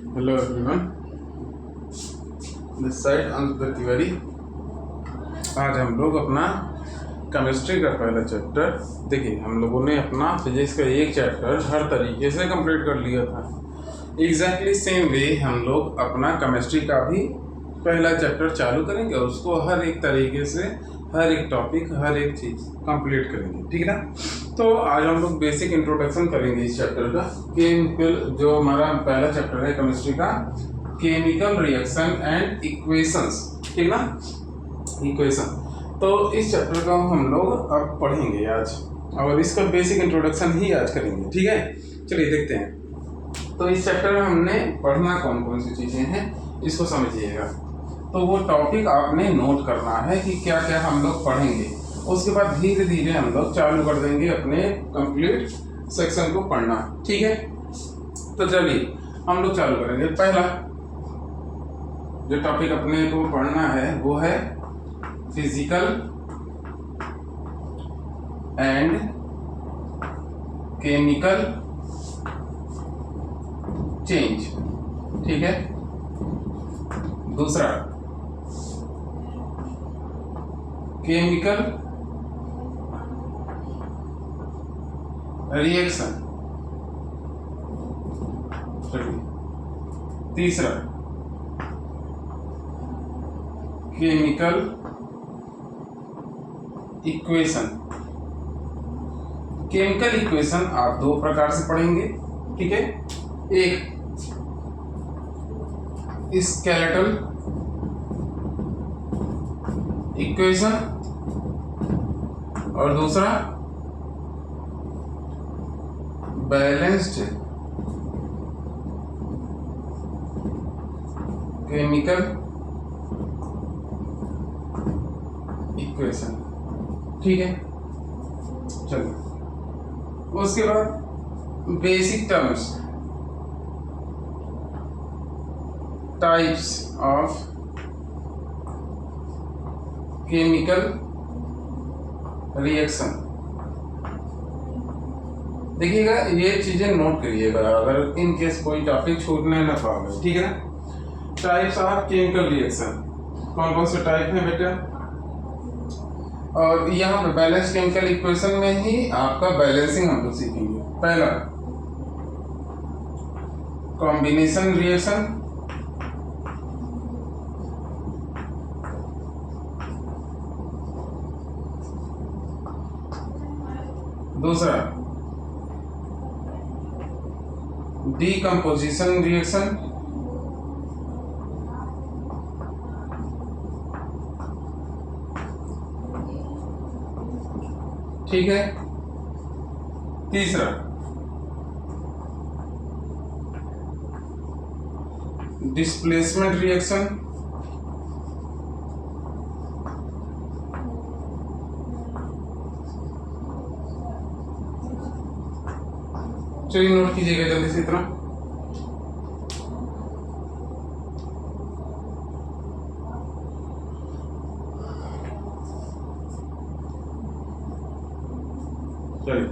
Hello everyone, this side अंकुर तिवारी। आज हम लोग अपना केमिस्ट्री का पहला चैप्टर, देखिए हम लोगों ने अपना फिजिक्स का एक चैप्टर हर तरीके से कंप्लीट कर लिया था। एग्जैक्टली सेम वे हम लोग अपना केमिस्ट्री का भी पहला चैप्टर चालू करेंगे और उसको हर एक तरीके से हर एक टॉपिक हर एक चीज़ कंप्लीट करेंगे, ठीक है ना। तो आज हम लोग बेसिक इंट्रोडक्शन करेंगे इस चैप्टर का। केमिकल, जो हमारा पहला चैप्टर है केमिस्ट्री का, केमिकल रिएक्शन एंड इक्वेशंस, ठीक ना, इक्वेशन। तो इस चैप्टर का हम लोग अब पढ़ेंगे आज, और इसका बेसिक इंट्रोडक्शन ही आज करेंगे, ठीक है। चलिए देखते हैं। तो इस चैप्टर में हमने पढ़ना कौन कौन सी चीज़ें हैं, इसको समझिएगा। तो वो टॉपिक आपने नोट करना है कि क्या क्या हम लोग पढ़ेंगे। उसके बाद धीरे धीरे हम लोग चालू कर देंगे अपने कंप्लीट सेक्शन को पढ़ना, ठीक है। तो चलिए हम लोग चालू करेंगे। पहला जो टॉपिक अपने को पढ़ना है वो है फिजिकल एंड केमिकल चेंज, ठीक है। दूसरा केमिकल रिएक्शन, तीसरा केमिकल इक्वेशन। केमिकल इक्वेशन आप दो प्रकार से पढ़ेंगे, ठीक है। एक स्केलेटल इक्वेशन और दूसरा बैलेंस्ड केमिकल इक्वेशन, ठीक है। चलो उसके बाद basic terms, types of chemical reaction. देखिएगा ये चीजें नोट करिएगा अगर इन केस कोई टॉपिक छूटने ना पाए, ठीक है ना। टाइप्स ऑफ केमिकल रिएक्शन, कौन कौन से टाइप हैं बेटा। और यहाँ पे बैलेंस केमिकल इक्वेशन में ही आपका बैलेंसिंग हम लोग सीखेंगे। पहला कॉम्बिनेशन रिएक्शन, दूसरा डीकम्पोजिशन रिएक्शन, ठीक है। तीसरा डिस्प्लेसमेंट रिएक्शन, चलिए नोट कीजिएगा जल्दी से इतना। चलिए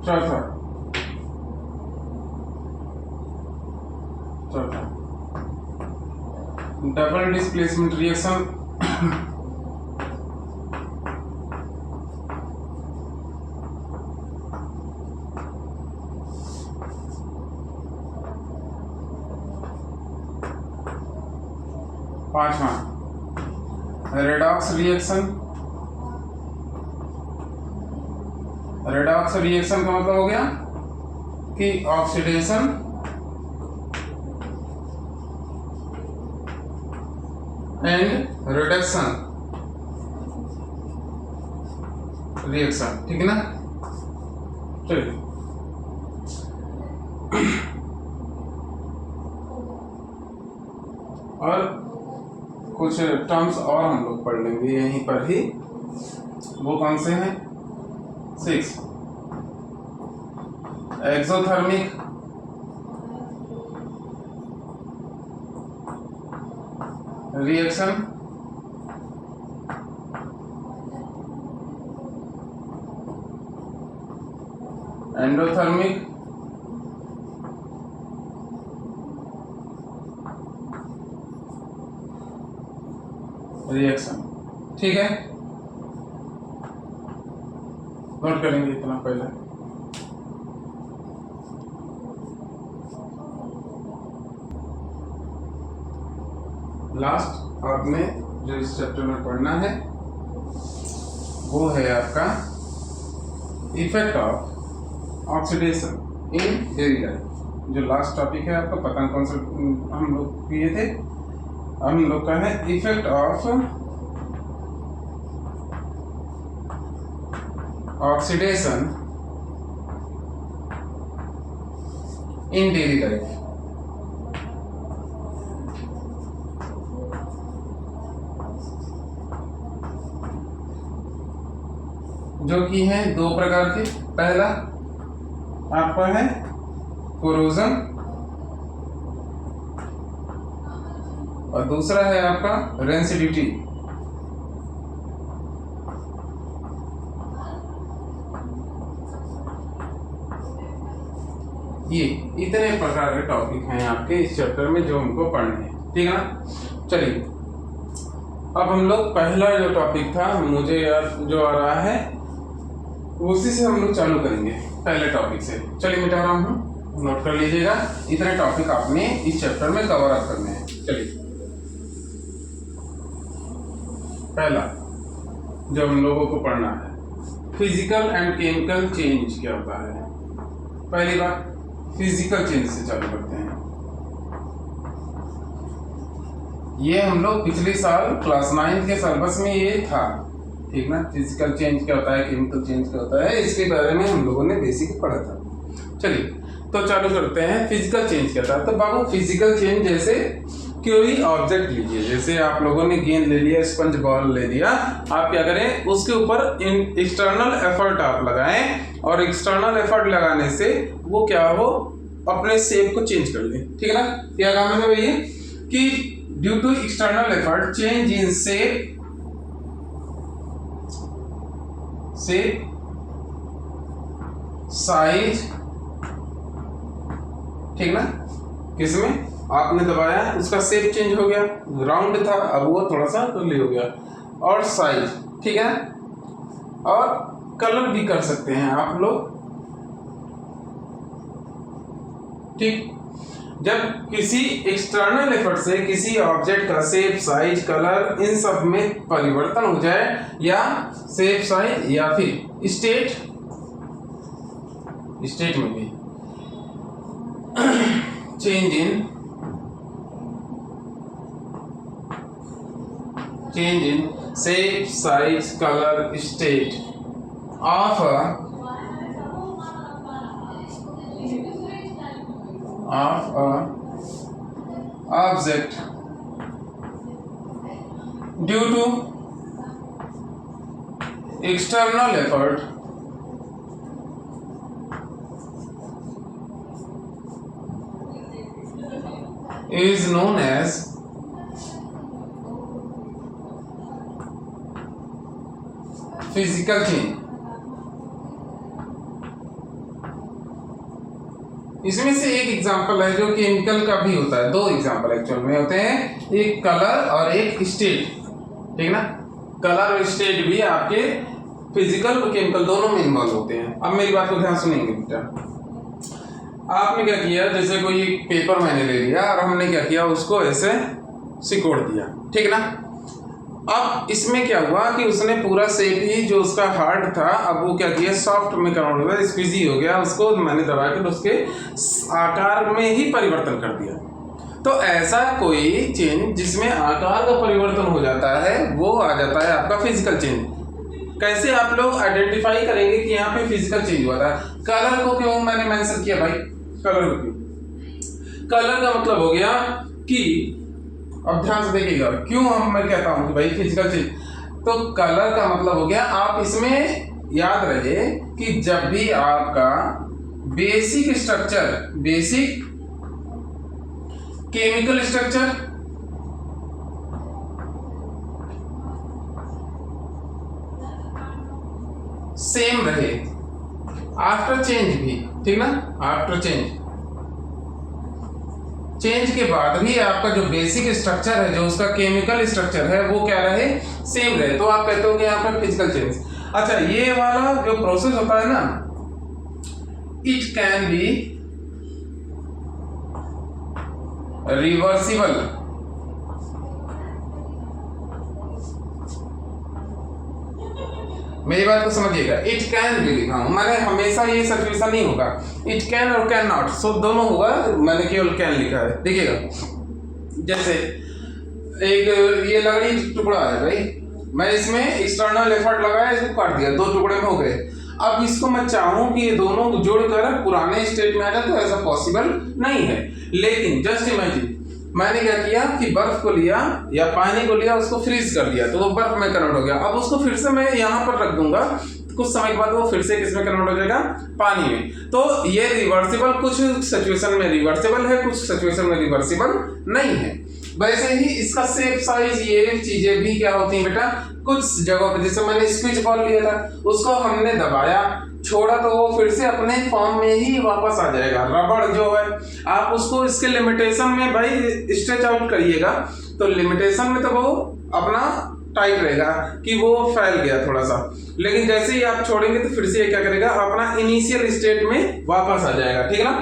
चौथा डबल डिस्प्लेसमेंट रिएक्शन, पांचवा रेडॉक्स रिएक्शन। रेडॉक्स रिएक्शन का मतलब हो गया कि ऑक्सीडेशन एंड रिडक्शन रिएक्शन, ठीक है ना। चलिए और कुछ टर्म्स और हम लोग पढ़ लेंगे यहीं पर ही। वो कौन से हैं? 6 एक्सोथर्मिक रिएक्शन, एंडोथर्मिक रिएक्शन। ठीक है, नोट करेंगे इतना पहले। लास्ट आपने जो इस चैप्टर में पढ़ना है वो है आपका effect of oxidation in daily life. जो लास्ट टॉपिक है आपका, पता नहीं कौन सा हम लोग किए थे, हम लोग का है effect of oxidation in daily life. जो कि है दो प्रकार के। पहला आपका है कोरोजन और दूसरा है आपका रेंसिडिटी। ये इतने प्रकार के टॉपिक हैं आपके इस चैप्टर में जो हमको पढ़ने हैं। ठीक है ना। चलिए अब हम लोग पहला जो टॉपिक था मुझे याद जो आ रहा है उसी से हम लोग चालू करेंगे, पहले टॉपिक से। चलिए मिटा रहा हूँ, नोट कर लीजिएगा। इतने टॉपिक आपने इस चैप्टर में कवर अप करने हैं। चलिए पहला जो हम लोगों को पढ़ना है, फिजिकल एंड केमिकल चेंज क्या होता है। पहली बात फिजिकल चेंज से चालू करते हैं। ये हम लोग पिछले साल क्लास 9 के सिलेबस में ये था। ठीक ना। फिजिकल चेंज क्या होता है, केमिकल चेंज क्या होता है, इसके बारे में हम लोगों ने बेसिक पढ़ा था। चलिए तो चालू करते हैं। फिजिकल चेंज क्या था। तो बाबू फिजिकल चेंज जैसे कोई ऑब्जेक्ट लीजिए, जैसे आप लोगों ने गेंद ले लिया, स्पंज बॉल ले लिया, आप क्या करें उसके ऊपर एक्सटर्नल एफर्ट आप लगाएं और एक्सटर्नल एफर्ट लगाने से वो क्या हो अपने शेप को चेंज कर ले। ठीक है ना। क्या काम है भैया कि due to external effort change in shape size. ठीक ना। किसमें आपने दबाया उसका शेप चेंज हो गया, राउंड था अब वो थोड़ा सा कर्ली हो गया, और साइज। ठीक है। और कलर भी कर सकते हैं आप लोग। ठीक। जब किसी एक्सटर्नल एफर्ट से किसी ऑब्जेक्ट का शेप साइज कलर इन सब में परिवर्तन हो जाए, या शेप साइज या फिर स्टेट में भी change in shape size colour state of object due to external effort is known as physical change। इसमें से एक एग्जांपल है जो केमिकल का भी होता है। दो एग्जांपल एक्चुअल में होते हैं, एक कलर और एक स्टेट। ठीक ना। कलर और स्टेट भी आपके फिजिकल और केमिकल दोनों में इन्वॉल्व होते हैं। अब मेरी बात को ध्यान सुनेंगे बेटा। आपने क्या किया, जैसे कोई पेपर मैंने ले लिया और हमने क्या किया उसको ऐसे सिकोड़ दिया। ठीक ना। अब इसमें क्या हुआ कि उसने पूरा शेप ही जो उसका हार्ड था अब वो क्या किया सॉफ्ट में कन्वर्ट हो गया, स्क्वीजी हो गया, उसको मैंने दबा कर उसके आकार में ही परिवर्तन कर दिया। तो ऐसा कोई चेंज जिसमें आकार का परिवर्तन हो जाता है वो आ जाता है आपका फिजिकल चेंज। कैसे आप लोग आइडेंटिफाई करेंगे कि यहाँ पे फिजिकल चेंज हुआ था। कलर को क्यों मैंने मेंशन किया भाई, कलर को क्यों, कलर का मतलब हो गया कि अब ध्यान से देखिएगा क्यों मैं कहता हूं कि भाई फिजिकल चेंज। तो कलर का मतलब हो गया, आप इसमें याद रहे कि जब भी आपका basic structure, basic chemical structure same रहे, आफ्टर चेंज भी, ठीक ना, आफ्टर चेंज के बाद भी आपका जो बेसिक स्ट्रक्चर है, जो उसका केमिकल स्ट्रक्चर है, वो क्या रहे, सेम रहे, तो आप कहते हो कि यहाँ पे फिजिकल चेंज। अच्छा, ये वाला जो प्रोसेस होता है ना, इट कैन बी रिवर्सिबल। मेरी बात को समझिएगा, इट कैन भी लिखा हूं मैंने, हमेशा ये सिचुएशन नहीं होगा, इट कैन और कैन नॉट, सो दोनों होगा, मैंने केवल कैन लिखा है। देखिएगा, जैसे एक ये लकड़ी टुकड़ा है भाई, मैं इसमें एक्सटर्नल एफर्ट लगाया, इसको काट दिया, 2 टुकड़े में हो गए। अब इसको मैं चाहूं कि ये दोनों जोड़कर पुराने स्टेट में आ जाए, तो ऐसा पॉसिबल नहीं है। लेकिन जस्ट इमेजिन, मैंने क्या किया कि बर्फ को लिया या पानी को लिया, उसको फ्रीज कर दिया, तो वो बर्फ में कन्वर्ट हो गया। अब उसको फिर से मैं यहाँ पर रख दूंगा, कुछ समय के बाद वो फिर से किसमें कन्वर्ट हो जाएगा, पानी में। तो ये रिवर्सिबल, कुछ सिचुएशन में रिवर्सिबल है, कुछ सिचुएशन में रिवर्सिबल नहीं है। वैसे ही इसका शेप, साइज, ये चीजें भी क्या होती हैं बेटा, कुछ जगहों पे, जैसे मैंने स्क्विज बॉल लिया था, उसको हमने दबाया, छोड़ा, तो वो फिर से अपने फॉर्म में ही वापस आ जाएगा। रबड़ जो है, आप उसको इसके लिमिटेशन में भाई स्ट्रेच आउट करिएगा, तो लिमिटेशन में तो वो अपना टाइट रहेगा कि वो फैल गया थोड़ा सा, लेकिन जैसे ही आप छोड़ेंगे तो फिर से ये क्या करेगा, अपना इनिशियल स्टेट में वापस आ जाएगा, ठीक है ना।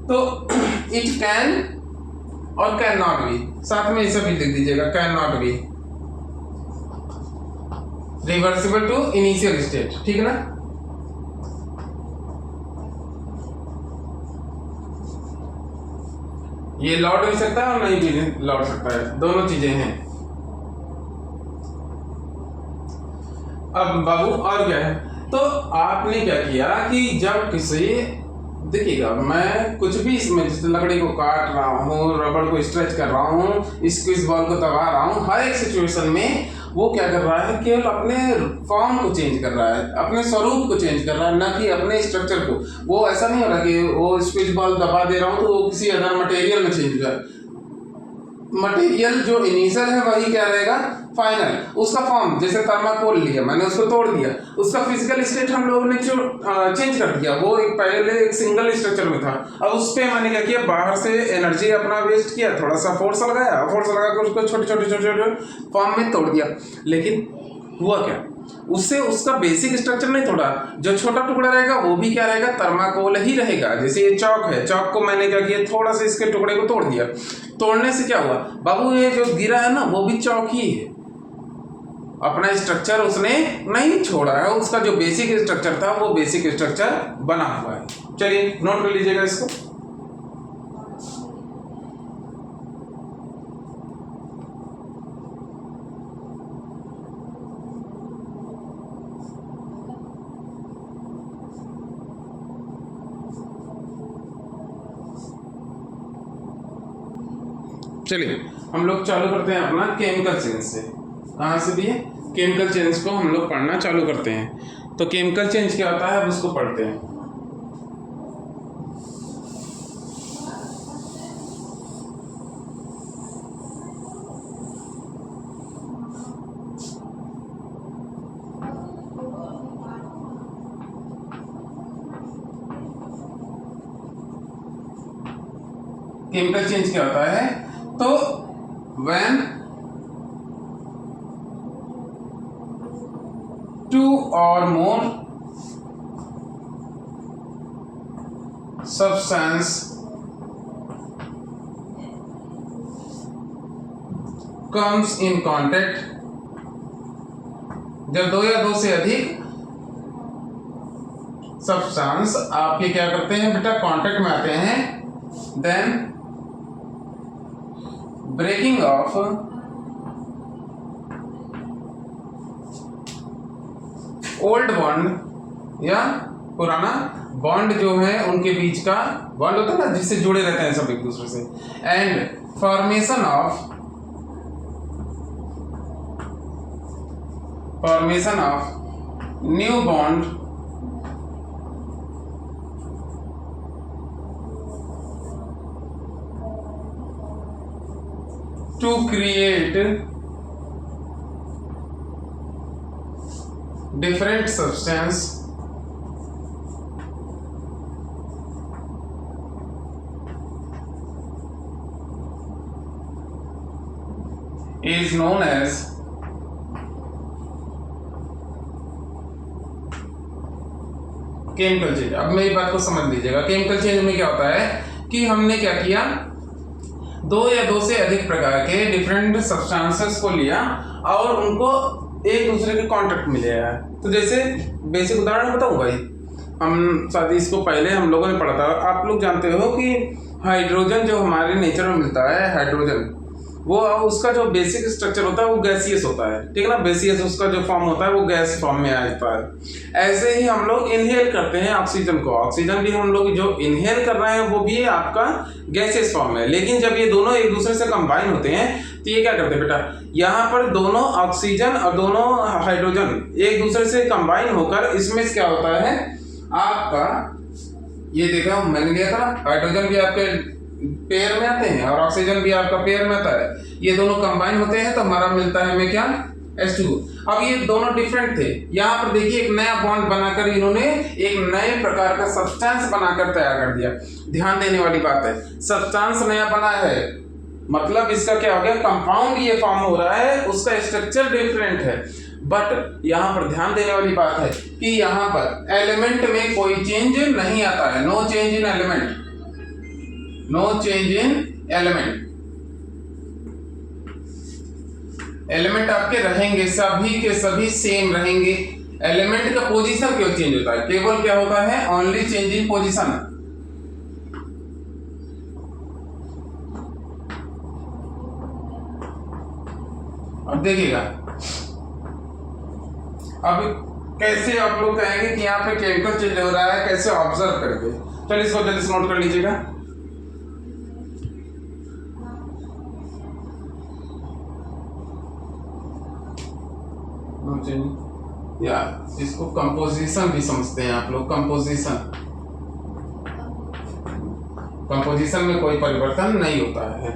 तो इट कैन और कैन नॉट बी, साथ में इसे भी लिख दीजिएगा, can not be reversible to initial state, ठीक है ना। ये लौट भी सकता है और नहीं भी लौट सकता है, दोनों चीजें हैं। अब बाबू और क्या है, तो आपने क्या किया कि जब किसी, देखिएगा, मैं कुछ भी इसमें, जैसे लकड़ी को काट रहा हूँ, रबड़ को स्ट्रेच कर रहा हूँ, स्क्वीज बॉल को दबा रहा हूँ, हर एक सिचुएशन में वो क्या कर रहा है, केवल अपने फॉर्म को चेंज कर रहा है, अपने स्वरूप को चेंज कर रहा है, ना कि अपने स्ट्रक्चर को। वो ऐसा नहीं हो रहा कि वो स्क्वीज बॉल दबा दे रहा हूँ तो वो किसी अदर मटेरियल में चेंज हो जाए। मटेरियल जो इनिशियल है वही क्या रहेगा, फाइनल। उसका फॉर्म, जैसे थर्माकोल लिया मैंने, उसको तोड़ दिया, उसका फिजिकल स्टेट हम लोगों ने चेंज कर दिया, वो एक पहले एक सिंगल स्ट्रक्चर में था, अब उस पर मैंने क्या किया, बाहर से एनर्जी अपना वेस्ट किया, थोड़ा सा फोर्स लगाया, फोर्स लगा कर उसको छोटे छोटे फॉर्म में तोड़ दिया। लेकिन हुआ क्या, उससे उसका बेसिक स्ट्रक्चर नहीं तोड़ा, जो छोटा टुकड़ा रहेगा वो भी क्या रहेगा, थर्माकोल ही रहेगा। जैसे ये चौक है, चौक को मैंने क्या किया, थोड़ा सा इसके टुकड़े को तोड़ दिया, तोड़ने से क्या हुआ बाबू, ये जो गिरा है ना वो भी चौक ही है, अपना स्ट्रक्चर उसने नहीं छोड़ा है, उसका जो बेसिक स्ट्रक्चर था वो बेसिक स्ट्रक्चर बना हुआ है। चलिए नोट कर लीजिएगा इसको। चलिए हम लोग चालू करते हैं अपना केमिकल चेंज से। कहाँ से भी है, केमिकल चेंज को हम लोग पढ़ना चालू करते हैं। तो केमिकल चेंज क्या होता है, अब उसको पढ़ते हैं। केमिकल चेंज क्या होता है, तो when two or more substance comes in contact, जब दो या दो से अधिक सब्सटेंस आपके क्या करते हैं बेटा, कांटेक्ट में आते हैं, then breaking of old bond, या पुराना बॉन्ड जो है उनके बीच का बॉन्ड होता है ना, जिससे जुड़े रहते हैं सब एक दूसरे से, and formation of new bond to create different substance is known as chemical change. अब मेरी बात को समझ लीजिएगा, केमिकल चेंज में क्या होता है कि हमने क्या किया, दो या दो से अधिक प्रकार के डिफरेंट सब्सटेंसेस को लिया और उनको एक दूसरे के कांटेक्ट में ले आया। तो जैसे बेसिक उदाहरण बताऊं भाई, हम शायद इसको पहले हम लोगों ने पढ़ा था, आप लोग जानते हो कि हाइड्रोजन जो हमारे नेचर में मिलता है, हाइड्रोजन वो उसका जो बेसिक स्ट्रक्चर होता है वो गैसियस होता है, ठीक है ना। बेसियस उसका जो फॉर्म होता है वो गैस फॉर्म में आता है। ऐसे ही हम लोग इनहेल करते हैं ऑक्सीजन को, ऑक्सीजन भी हम लोग जो इनहेल कर रहे हैं वो भी आपका गैसियस फॉर्म में। लेकिन जब ये दोनों एक दूसरे से कंबाइन होते हैं तो ये क्या करते हैं बेटा, यहाँ पर दोनों ऑक्सीजन और दोनों हाइड्रोजन एक दूसरे से कंबाइन होकर इसमें क्या होता है आपका, ये देखा मैंने लिया था, हाइड्रोजन भी आपके पेयर में आते हैं और ऑक्सीजन भी आपका पेयर में आता है, ये दोनों कंबाइन होते हैं तो हमारा मिलता है हमें क्या, H2। अब ये दोनों डिफरेंट थे, यहाँ पर देखिए एक नया बॉन्ड बनाकर इन्होंने एक नए प्रकार का सब्सटेंस बनाकर तैयार कर दिया। ध्यान देने वाली बात है, सब्सटेंस नया बना है मतलब इसका क्या हो गया, कंपाउंड ये फॉर्म हो रहा है, उसका स्ट्रक्चर डिफरेंट है। बट यहाँ पर ध्यान देने वाली बात है कि यहाँ पर एलिमेंट में कोई चेंज नहीं आता है, no change in element, no change in element. Element आपके रहेंगे, सभी के सभी सेम रहेंगे। एलिमेंट का पोजीशन क्यों चेंज होता है, केवल क्या होता है, ओनली चेंज इन पोजीशन। अब देखिएगा, अब कैसे आप लोग कहेंगे कि यहाँ पे केमिकल चेंज हो रहा है, कैसे ऑब्जर्व करके। चलिए इसको जल्दी से नोट कर लीजिएगा। या इसको कंपोजिशन भी समझते हैं आप लोग, कंपोजिशन, कंपोजिशन में कोई परिवर्तन नहीं होता है,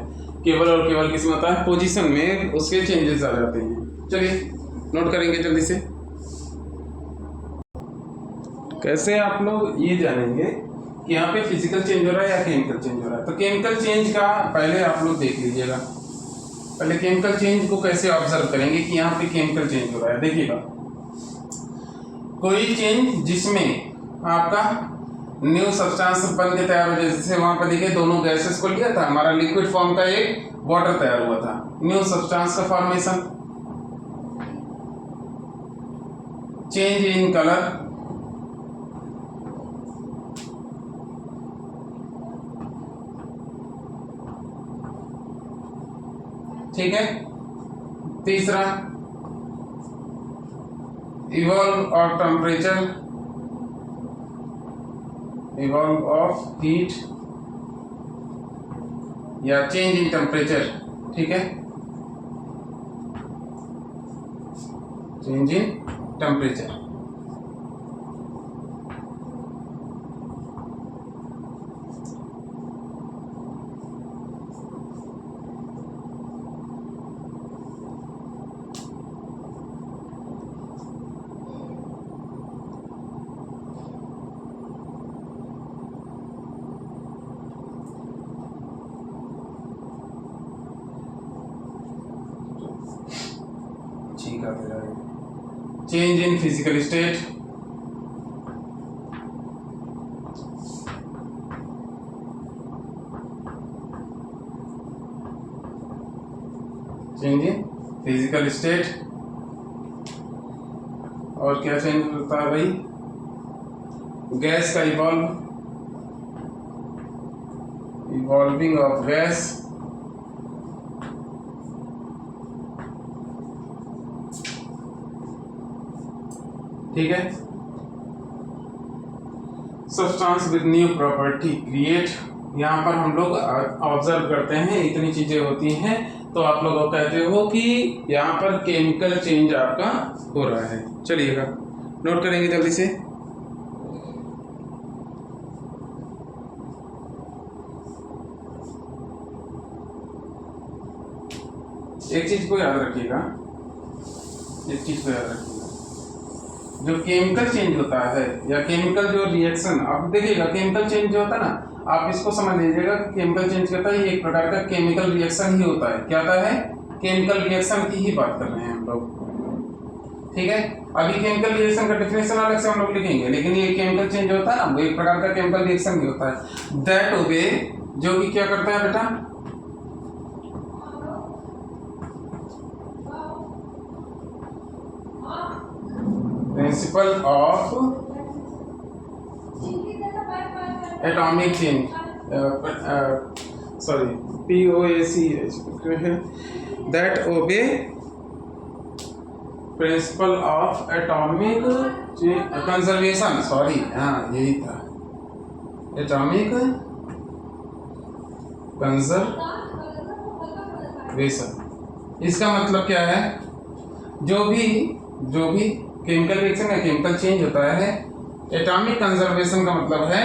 केवल और केवल किसमें होता है, पोजीशन में उसके चेंजेस आ जाते हैं। चलिए नोट करेंगे जल्दी से। कैसे आप लोग ये जानेंगे कि यहाँ पे फिजिकल चेंज हो रहा है या केमिकल चेंज हो रहा है। तो केमिकल चेंज का पहले आप लोग देख लीजिएगा, पहले केमिकल चेंज को कैसे ऑब्जर्व करेंगे कि यहाँ पे केमिकल चेंज हो रहा है। देखिएगा, कोई चेंज जिसमें आपका न्यू सब्सटेंस बन के तैयार हो, जैसे वहां पर देखिए दोनों गैसेस को लिया था, हमारा लिक्विड फॉर्म का एक वाटर तैयार हुआ था, न्यू सब्सटेंस का फॉर्मेशन, चेंज इन कलर, ठीक है। तीसरा, evolve of temperature, evolve of heat या चेंज इन टेम्परेचर, ठीक है, change in temperature. Change in physical state, change in physical state. और क्या चेंज होता है भाई, गैस का इवॉल्विंग ऑफ गैस, ठीक है। Substance with new property create, यहाँ पर हम लोग ऑब्जर्व करते हैं इतनी चीजें होती हैं, तो आप लोग कहते हो कि यहाँ पर केमिकल चेंज आपका हो रहा है। चलिएगा नोट करेंगे जल्दी से। एक चीज को याद रखिएगा, एक चीज को याद रखिएगा, जो केमिकल चेंज होता है या केमिकल जो रिएक्शन, अब देखिएगा केमिकल चेंज जो होता है ना, आप इसको समझ लीजिएगा, केमिकल चेंज करता है ये एक प्रकार का केमिकल रिएक्शन ही होता है। क्या होता है, केमिकल रिएक्शन की ही बात कर रहे हैं हम लोग, ठीक है। अभी केमिकल रिएक्शन का डेफिनेशन अलग से हम लोग लिखेंगे, लेकिन ये केमिकल चेंज होता है ना, वो एक प्रकार का केमिकल रिएक्शन भी होता है। दैट ओबे, जो कि क्या करता है बेटा, principle of atomic change, sorry POAC, that obey principle of atomic conservation, sorry हाँ यही था, एटॉमिक कंजर्वेशन। इसका मतलब क्या है, जो भी केमिकल रिएक्शन या केमिकल चेंज होता है, एटॉमिक कंजर्वेशन का मतलब है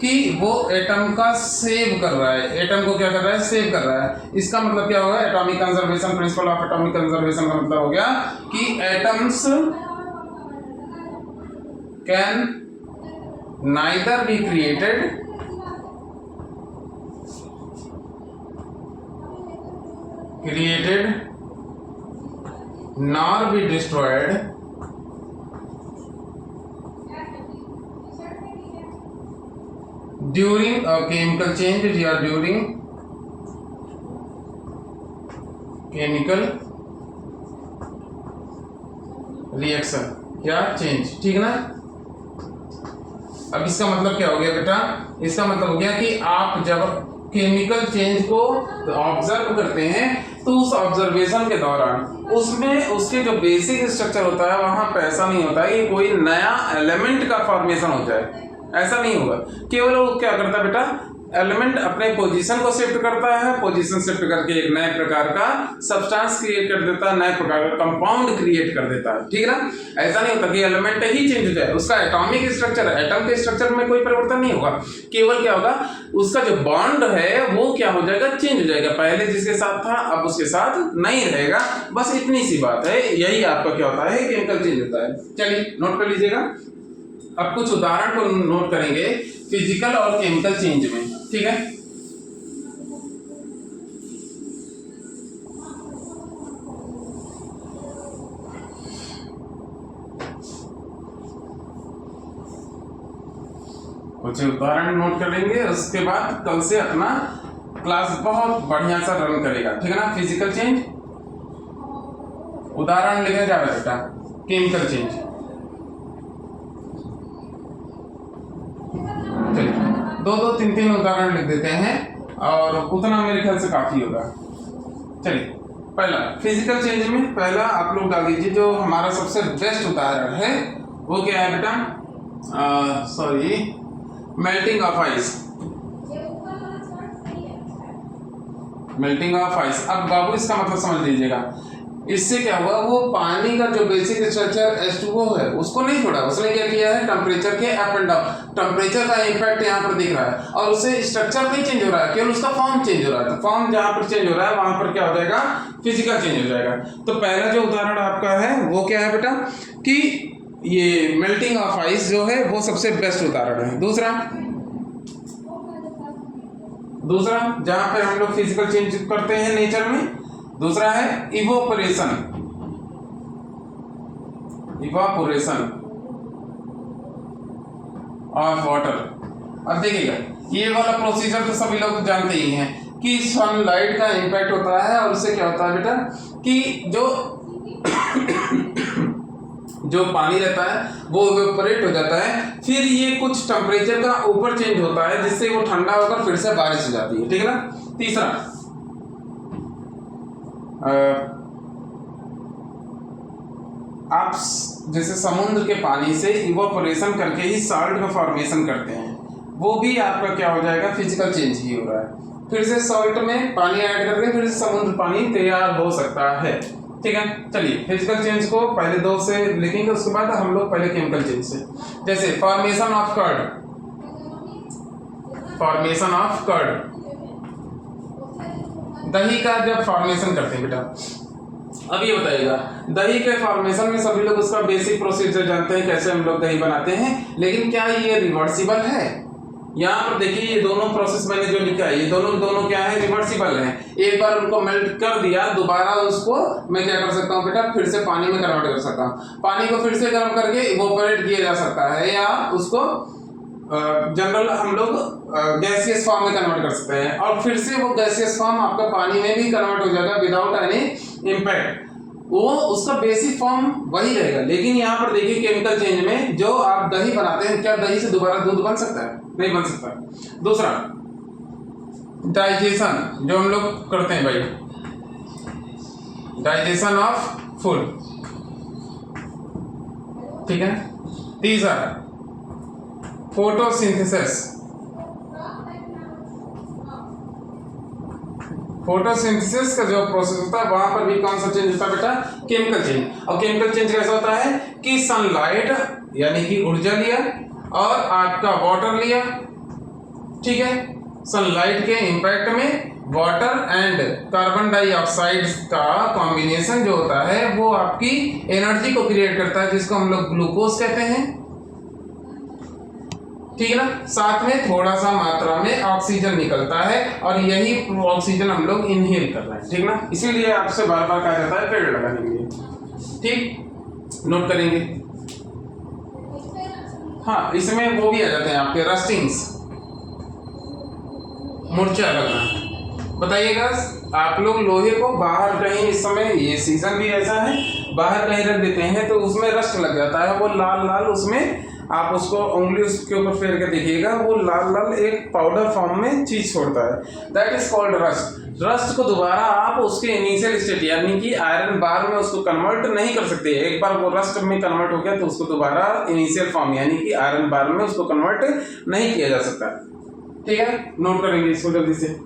कि वो एटम का सेव कर रहा है, एटम को क्या कर रहा है, सेव कर रहा है। इसका मतलब क्या होगा, atomic conservation, principal of atomic conservation का मतलब हो गया कि atoms can neither be created nor be destroyed during a chemical change या during chemical reaction या चेंज, ठीक ना। अब इसका मतलब क्या हो गया बेटा, इसका मतलब हो गया कि आप जब केमिकल चेंज को ऑब्जर्व करते हैं तो उस ऑब्जर्वेशन के दौरान उसमें उसके जो बेसिक स्ट्रक्चर होता है वहां पे ऐसा नहीं होता है कि कोई नया एलिमेंट का फॉर्मेशन हो जाए, ऐसा नहीं होगा। केवल वो क्या करता है बेटा, एलिमेंट अपने पोजीशन को शिफ्ट करता है, पोजीशन शिफ्ट करके एक नए प्रकार का सब्सटेंस क्रिएट कर देता है, नए प्रकार का कंपाउंड क्रिएट कर देता है, ठीक है ना। ऐसा नहीं होता कि एलिमेंट ही चेंज हो जाए, उसका एटॉमिक स्ट्रक्चर, एटम के स्ट्रक्चर में कोई परिवर्तन नहीं होगा, केवल क्या होगा, उसका जो बॉन्ड है वो क्या हो जाएगा, चेंज हो जाएगा। पहले जिसके साथ था अब उसके साथ नहीं रहेगा, बस इतनी सी बात है। यही आपका क्या होता है, केमिकल चेंज होता है। चलिए नोट कर लीजिएगा। अब कुछ उदाहरण को नोट करेंगे फिजिकल और केमिकल चेंज में, ठीक है। कुछ उदाहरण नोट कर लेंगे, उसके बाद कल से अपना क्लास बहुत बढ़िया सा रन करेगा, ठीक है ना। फिजिकल चेंज उदाहरण लिखा जा रहा है बेटा, केमिकल चेंज। दो तीन उदाहरण लिख देते हैं और उतना मेरे ख्याल से काफी होगा। चलिए पहला फिजिकल चेंज में पहला आप लोग डाल दीजिए, जो हमारा सबसे बेस्ट उदाहरण है वो क्या है बेटा, sorry melting of ice. Melting of ice, अब बाबू इसका मतलब समझ लीजिएगा। इससे क्या हुआ, वो पानी का जो बेसिक स्ट्रक्चर H2O है उसको नहीं छोड़ा, उसने क्या किया है, टेम्परेचर के अप एंड डाउन, टेम्परेचर का इम्पैक्ट यहाँ पर दिख रहा है और उससे स्ट्रक्चर नहीं चेंज हो रहा है, केवल उसका फॉर्म चेंज हो रहा है। तो फॉर्म जहाँ पर चेंज हो रहा है वहां पर क्या हो जाएगा, फिजिकल चेंज हो जाएगा। तो पहला जो उदाहरण आपका है वो क्या है बेटा, कि ये मेल्टिंग ऑफ आइस जो है वो सबसे बेस्ट उदाहरण है। दूसरा जहां पर हम लोग फिजिकल चेंज करते हैं नेचर में, दूसरा है इवोपोरेशन ऑफ वाटर। अब देखिएगा ये वाला प्रोसीजर तो सभी लोग जानते ही हैं कि सनलाइट का इम्पैक्ट होता है और उससे क्या होता है बेटा, कि जो पानी रहता है वो इवेपोरेट हो जाता है, फिर ये कुछ टेम्परेचर का ऊपर चेंज होता है जिससे वो ठंडा होकर फिर से बारिश हो जाती है, ठीक है ना। तीसरा आप जैसे समुद्र के पानी से इवेपोरेशन करके ही सॉल्ट का फॉर्मेशन करते हैं, वो भी आपका क्या हो जाएगा, फिजिकल चेंज ही हो रहा है। फिर से सॉल्ट में पानी ऐड करके फिर से समुद्र पानी तैयार हो सकता है, ठीक है। चलिए फिजिकल चेंज को पहले दो से लिखेंगे, उसके बाद हम लोग पहले केमिकल चेंज से। जैसे फॉर्मेशन ऑफ कर्ड, दही का जब फॉर्मेशन करते हैं बेटा, अब ये बताइएगा दही के फॉर्मेशन में सभी लोग उसका बेसिक प्रोसीजर जानते हैं, कैसे हम लोग दही बनाते हैं, लेकिन क्या ये रिवर्सिबल है? यहाँ पर देखिए ये दोनों प्रोसेस मैंने जो लिखा है ये दोनों क्या है, रिवर्सिबल है। एक बार उनको मेल्ट कर दिया, दोबारा उसको मैं क्या कर सकता हूँ बेटा, फिर से पानी में कन्वर्ट कर सकता हूँ। पानी को फिर से गर्म करके इवोपरेट किया जा सकता है, या उसको जनरल हम लोग गैसियस फॉर्म में कन्वर्ट कर सकते हैं, और फिर से वो गैसियस फॉर्म आपका पानी में भी कन्वर्ट हो जाएगा विदाउट एनी इम्पैक्ट। वो उसका बेसिक फॉर्म वही रहेगा। लेकिन यहाँ पर देखिए केमिकल चेंज में जो आप दही बनाते हैं, क्या दही से दोबारा दूध बन सकता है? नहीं बन सकता। दूसरा डाइजेशन जो हम लोग करते हैं भाई, डाइजेशन ऑफ फूड, ठीक है। तीसरा फोटोसिंथेसिस, फोटोसिंथेसिस का जो प्रोसेस होता है वहां पर भी कौन सा चेंज होता है बेटा? Chemical change. और केमिकल चेंज कैसा होता है कि सनलाइट यानी कि ऊर्जा लिया और आपका वाटर लिया, ठीक है। सनलाइट के इंपैक्ट में वाटर एंड कार्बन डाइऑक्साइड का कॉम्बिनेशन जो होता है वो आपकी एनर्जी को क्रिएट करता है, जिसको हम लोग ग्लूकोज कहते हैं, ठीक है ना। साथ में थोड़ा सा मात्रा में ऑक्सीजन निकलता है और यही ऑक्सीजन हम लोग इनहेल कर रहे हैं, ठीक ना। इसीलिए आपसे बार बार कहा जाता है पेड़ लगाने के लिए, ठीक, नोट करेंगे। हाँ, इसमें वो भी आ जाते हैं आपके रस्टिंग्स, मुरझा लगना। बताइएगा आप लोग लोहे को बाहर कहीं, इस समय ये सीजन भी ऐसा है, बाहर कहीं रख देते हैं तो उसमें रस्ट लग जाता है, वो लाल लाल, उसमें आप उसको उंगली उसके ऊपर फेर के देखिएगा, वो लाल लाल एक पाउडर फॉर्म में चीज छोड़ता है, that is called rust. Rust को दोबारा आप उसके इनिशियल स्टेट यानी कि आयरन बार में उसको कन्वर्ट नहीं कर सकते। एक बार वो रस्ट में कन्वर्ट हो गया तो उसको दोबारा इनिशियल फॉर्म यानी कि आयरन बार में उसको कन्वर्ट नहीं किया जा सकता, ठीक है। नोट करेंगे इसको जल्दी से।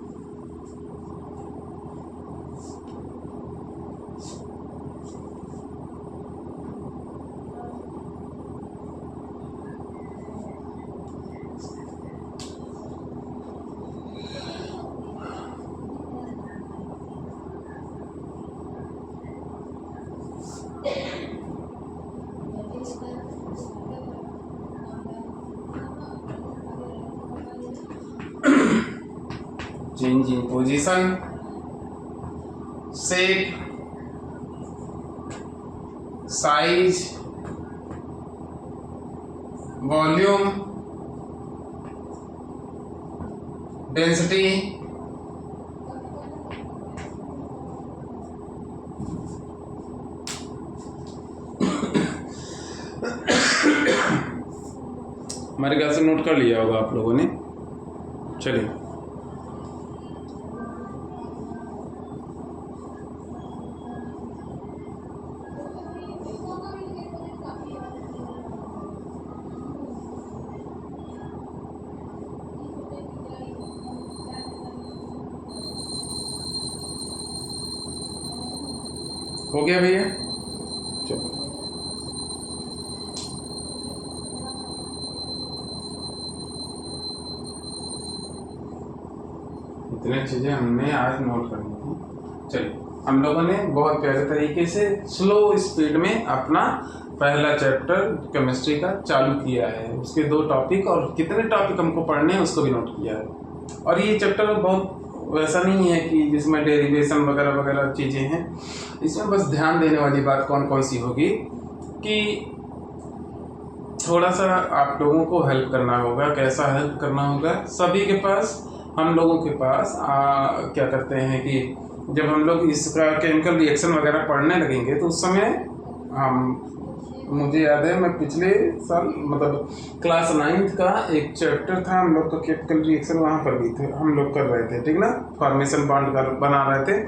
Change in position, shape, size, volume, density, हमारे ख्याल से नोट कर लिया होगा आप लोगों ने। चलिए, हो गया भैया? चलो, इतने चीजें हमने आज नोट करनी थी। चलिए, हम लोगों ने बहुत प्यारे तरीके से स्लो स्पीड में अपना पहला चैप्टर केमिस्ट्री का चालू किया है। उसके 2 टॉपिक और कितने टॉपिक हमको पढ़ने हैं उसको भी नोट किया है। और ये चैप्टर बहुत वैसा नहीं है कि जिसमें डेरिवेशन वगैरह वगैरह चीज़ें हैं। इसमें बस ध्यान देने वाली बात कौन कौन सी होगी कि थोड़ा सा आप लोगों को हेल्प करना होगा। कैसा हेल्प करना होगा? सभी के पास, हम लोगों के पास क्या करते हैं कि जब हम लोग इसका केमिकल रिएक्शन वगैरह पढ़ने लगेंगे तो उस समय मुझे याद है मैं पिछले साल मतलब क्लास 9th का एक चैप्टर था हम लोग का केमिकल रिएक्शन, वहाँ पर भी थे हम लोग कर रहे थे, ठीक ना, फॉर्मेशन बॉन्ड बना रहे थे।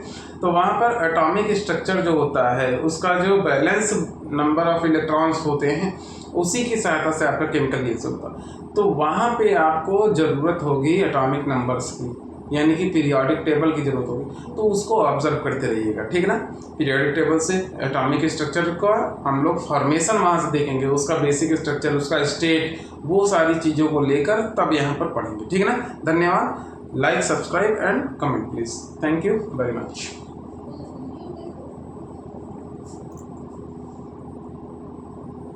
तो वहाँ पर एटॉमिक स्ट्रक्चर जो होता है उसका जो बैलेंस नंबर ऑफ इलेक्ट्रॉन्स होते हैं उसी की सहायता से आपका केमिकल रिएक्शन होता है। तो वहाँ पे आपको ज़रूरत होगी एटॉमिक नंबर्स की, यानी कि पीरियोडिक टेबल की जरूरत होगी, तो उसको ऑब्जर्व करते रहिएगा, ठीक ना। पीरियोडिक टेबल से एटॉमिक स्ट्रक्चर का हम लोग फॉर्मेशन वहाँ से देखेंगे, उसका बेसिक स्ट्रक्चर, उसका स्टेट, वो सारी चीज़ों को लेकर तब यहाँ पर पढ़ेंगे, ठीक है ना। धन्यवाद। Like, subscribe and comment please. Thank you very much.